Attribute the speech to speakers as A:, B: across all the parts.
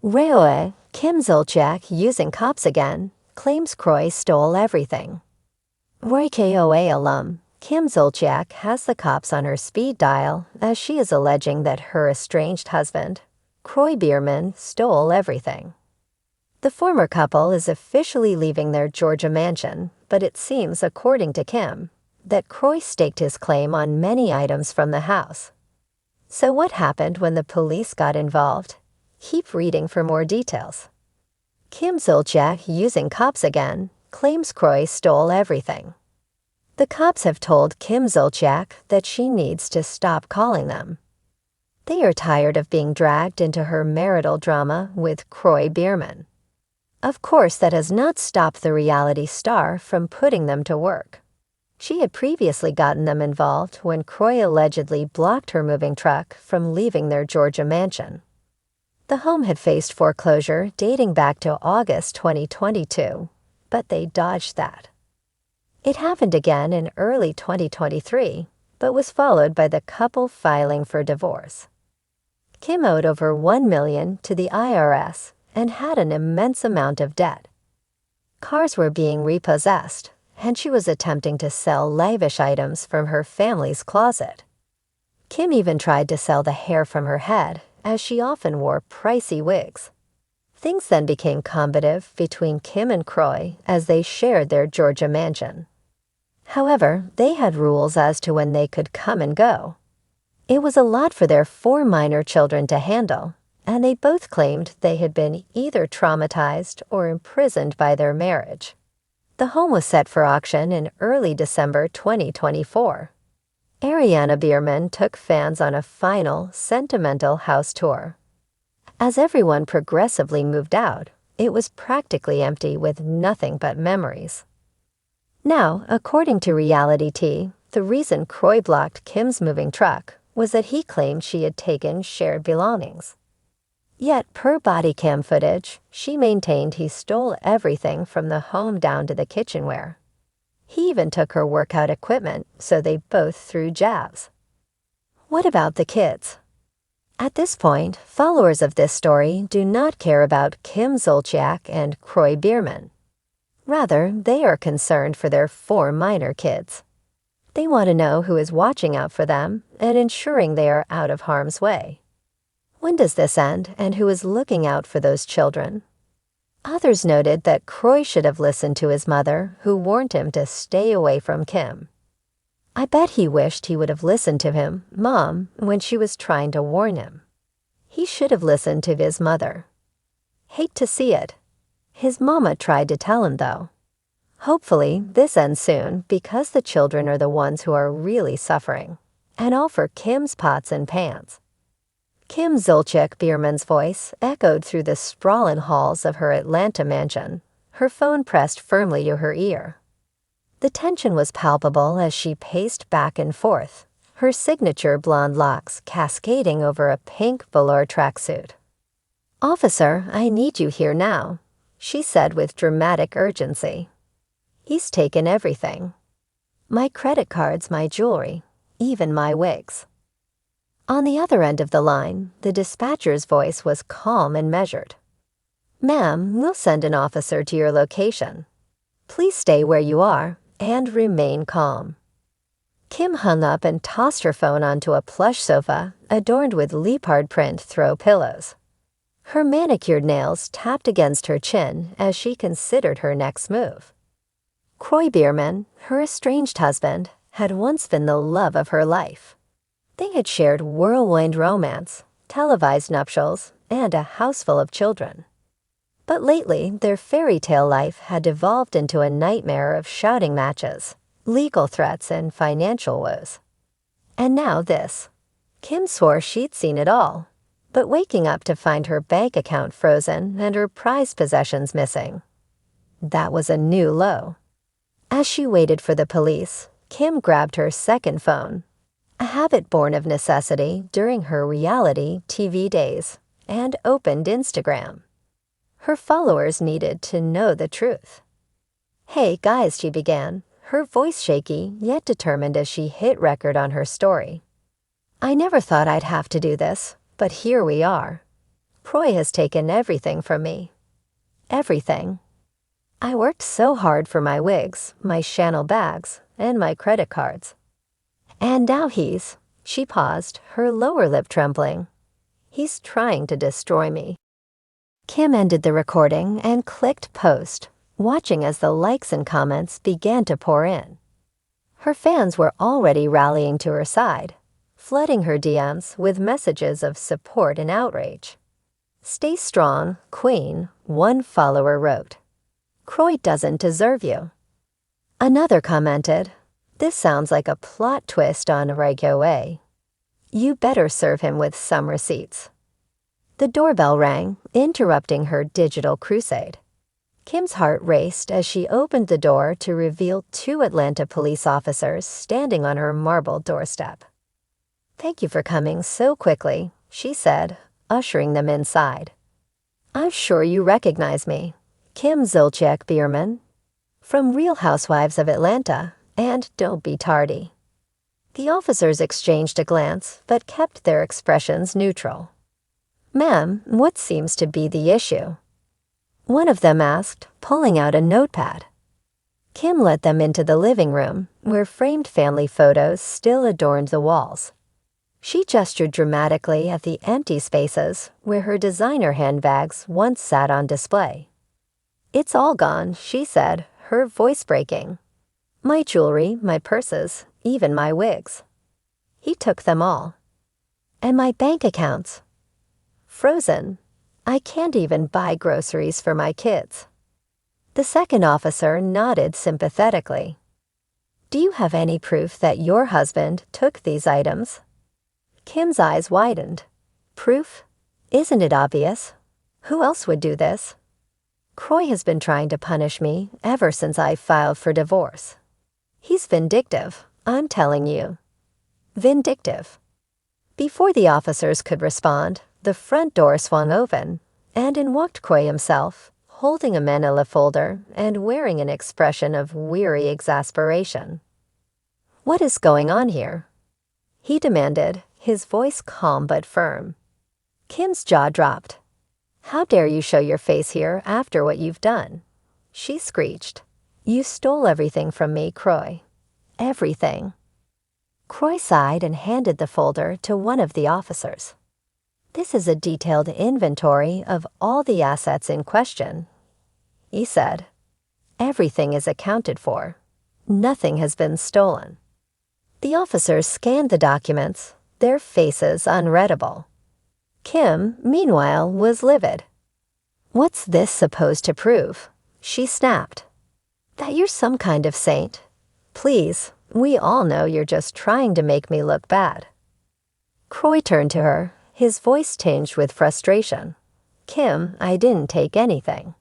A: Kroy, Kim Zolciak using cops again, claims Kroy stole everything. KOA alum, Kim Zolciak has the cops on her speed dial as she is alleging that her estranged husband, Kroy Bierman, stole everything. The former couple is officially leaving their Georgia mansion, but it seems, according to Kim, that Kroy staked his claim on many items from the house. So what happened when the police got involved? Keep reading for more details. Kim Zolciak, using cops again, claims Kroy stole everything. The cops have told Kim Zolciak that she needs to stop calling them. They are tired of being dragged into her marital drama with Kroy Bierman. Of course, that has not stopped the reality star from putting them to work. She had previously gotten them involved when Kroy allegedly blocked her moving truck from leaving their Georgia mansion. The home had faced foreclosure dating back to August 2022, but they dodged that. It happened again in early 2023, but was followed by the couple filing for divorce. Kim owed over $1 million to the IRS and had an immense amount of debt. Cars were being repossessed, and she was attempting to sell lavish items from her family's closet. Kim even tried to sell the hair from her head, as she often wore pricey wigs. Things then became combative between Kim and Kroy as they shared their Georgia mansion. However, they had rules as to when they could come and go. It was a lot for their 4 minor children to handle, and they both claimed they had been either traumatized or imprisoned by their marriage. The home was set for auction in early December 2024. Ariana Bierman took fans on a final, sentimental house tour. As everyone progressively moved out, it was practically empty with nothing but memories. Now, according to Reality T, the reason Kroy blocked Kim's moving truck was that he claimed she had taken shared belongings. Yet, per body cam footage, she maintained he stole everything from the home down to the kitchenware. He even took her workout equipment, so they both threw jabs. What about the kids? At this point, followers of this story do not care about Kim Zolciak and Kroy Bierman. Rather, they are concerned for their 4 minor kids. They want to know who is watching out for them and ensuring they are out of harm's way. When does this end, and who is looking out for those children? Others noted that Kroy should have listened to his mother, who warned him to stay away from Kim. I bet he wished he would have listened to him, Mom, when she was trying to warn him. He should have listened to his mother. Hate to see it. His mama tried to tell him, though. Hopefully, this ends soon because the children are the ones who are really suffering, and all for Kim's pots and pans. Kim Zolciak Bierman's voice echoed through the sprawling halls of her Atlanta mansion, her phone pressed firmly to her ear. The tension was palpable as she paced back and forth, her signature blonde locks cascading over a pink velour tracksuit. "Officer, I need you here now," she said with dramatic urgency. "He's taken everything. My credit cards, my jewelry, even my wigs." On the other end of the line, the dispatcher's voice was calm and measured. "Ma'am, we'll send an officer to your location. Please stay where you are and remain calm." Kim hung up and tossed her phone onto a plush sofa adorned with leopard print throw pillows. Her manicured nails tapped against her chin as she considered her next move. Kroy Bierman, her estranged husband, had once been the love of her life. They had shared whirlwind romance, televised nuptials, and a house full of children. But lately, their fairy tale life had devolved into a nightmare of shouting matches, legal threats, and financial woes. And now this. Kim swore she'd seen it all, but waking up to find her bank account frozen and her prized possessions missing. That was a new low. As she waited for the police, Kim grabbed her second phone, a habit born of necessity during her reality TV days, and opened Instagram. Her followers needed to know the truth. "Hey guys," she began, her voice shaky yet determined as she hit record on her story. "I never thought I'd have to do this, but here we are. Kroy has taken everything from me. Everything. I worked so hard for my wigs, my Chanel bags, and my credit cards. And now she paused, her lower lip trembling. He's trying to destroy me. Kim ended the recording and clicked post, watching as the likes and comments began to pour in. Her fans were already rallying to her side, flooding her DMs with messages of support and outrage. "Stay strong, Queen," one follower wrote. "Kroy doesn't deserve you." Another commented, "This sounds like a plot twist on Housewives. You better serve him with some receipts." The doorbell rang, interrupting her digital crusade. Kim's heart raced as she opened the door to reveal 2 Atlanta police officers standing on her marble doorstep. "Thank you for coming so quickly," she said, ushering them inside. "I'm sure you recognize me. Kim Zolciak Bierman, from Real Housewives of Atlanta, and don't be tardy." The officers exchanged a glance, but kept their expressions neutral. "Ma'am, what seems to be the issue?" one of them asked, pulling out a notepad. Kim led them into the living room, where framed family photos still adorned the walls. She gestured dramatically at the empty spaces where her designer handbags once sat on display. "It's all gone," she said, her voice breaking. "My jewelry, my purses, even my wigs." He took them all. "And my bank accounts?" "Frozen. I can't even buy groceries for my kids." The second officer nodded sympathetically. "Do you have any proof that your husband took these items?" Kim's eyes widened. "Proof? Isn't it obvious? Who else would do this? Kroy has been trying to punish me ever since I filed for divorce. He's vindictive, I'm telling you. Vindictive." Before the officers could respond, the front door swung open, and in walked Kroy himself, holding a manila folder and wearing an expression of weary exasperation. "What is going on here?" he demanded, his voice calm but firm. Kim's jaw dropped. "How dare you show your face here after what you've done?" she screeched. "You stole everything from me, Kroy. Everything." Kroy sighed and handed the folder to one of the officers. "This is a detailed inventory of all the assets in question," he said. "Everything is accounted for. Nothing has been stolen." The officers scanned the documents, their faces unreadable. Kim, meanwhile, was livid. "What's this supposed to prove?" she snapped. "That you're some kind of saint? Please, we all know you're just trying to make me look bad." Kroy turned to her, his voice tinged with frustration. "Kim, I didn't take anything.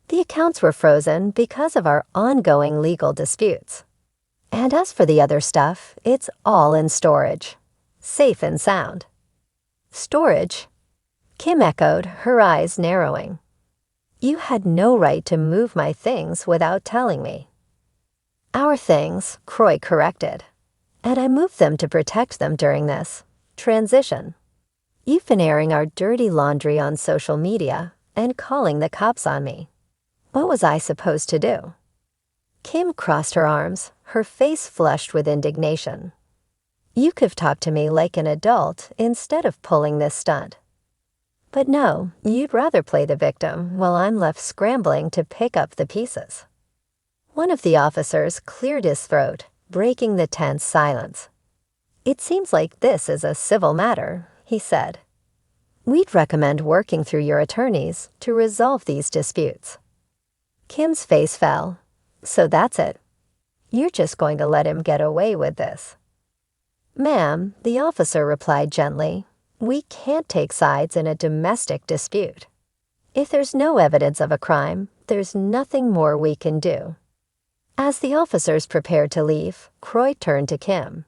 A: The accounts were frozen because of our ongoing legal disputes. And as for the other stuff, it's all in storage. Safe and sound." "Storage?" Kim echoed, her eyes narrowing. "You had no right to move my things without telling me." "Our things," Kroy corrected. "And I moved them to protect them during this transition. You've been airing our dirty laundry on social media and calling the cops on me. What was I supposed to do?" Kim crossed her arms, her face flushed with indignation. "You could have talked to me like an adult instead of pulling this stunt. But no, you'd rather play the victim while I'm left scrambling to pick up the pieces." One of the officers cleared his throat, breaking the tense silence. "It seems like this is a civil matter," he said. "We'd recommend working through your attorneys to resolve these disputes." Kim's face fell. "So that's it? You're just going to let him get away with this?" "Ma'am," the officer replied gently, "we can't take sides in a domestic dispute. If there's no evidence of a crime, there's nothing more we can do." As the officers prepared to leave, Kroy turned to Kim.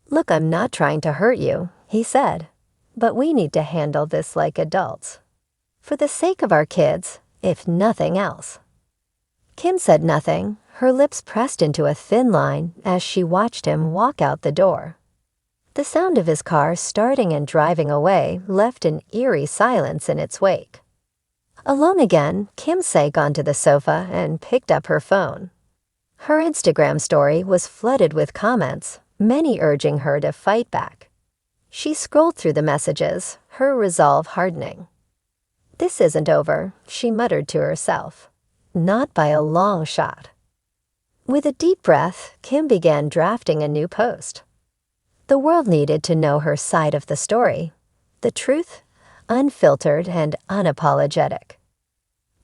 A: "Look, I'm not trying to hurt you," he said, "but we need to handle this like adults. For the sake of our kids, if nothing else." Kim said nothing, her lips pressed into a thin line as she watched him walk out the door. The sound of his car starting and driving away left an eerie silence in its wake. Alone again, Kim sank onto the sofa and picked up her phone. Her Instagram story was flooded with comments, many urging her to fight back. She scrolled through the messages, her resolve hardening. "This isn't over," she muttered to herself. "Not by a long shot." With a deep breath, Kim began drafting a new post. The world needed to know her side of the story. The truth, unfiltered and unapologetic.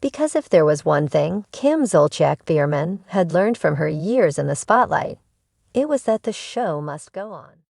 A: Because if there was one thing Kim Zolciak Bierman had learned from her years in the spotlight, it was that the show must go on.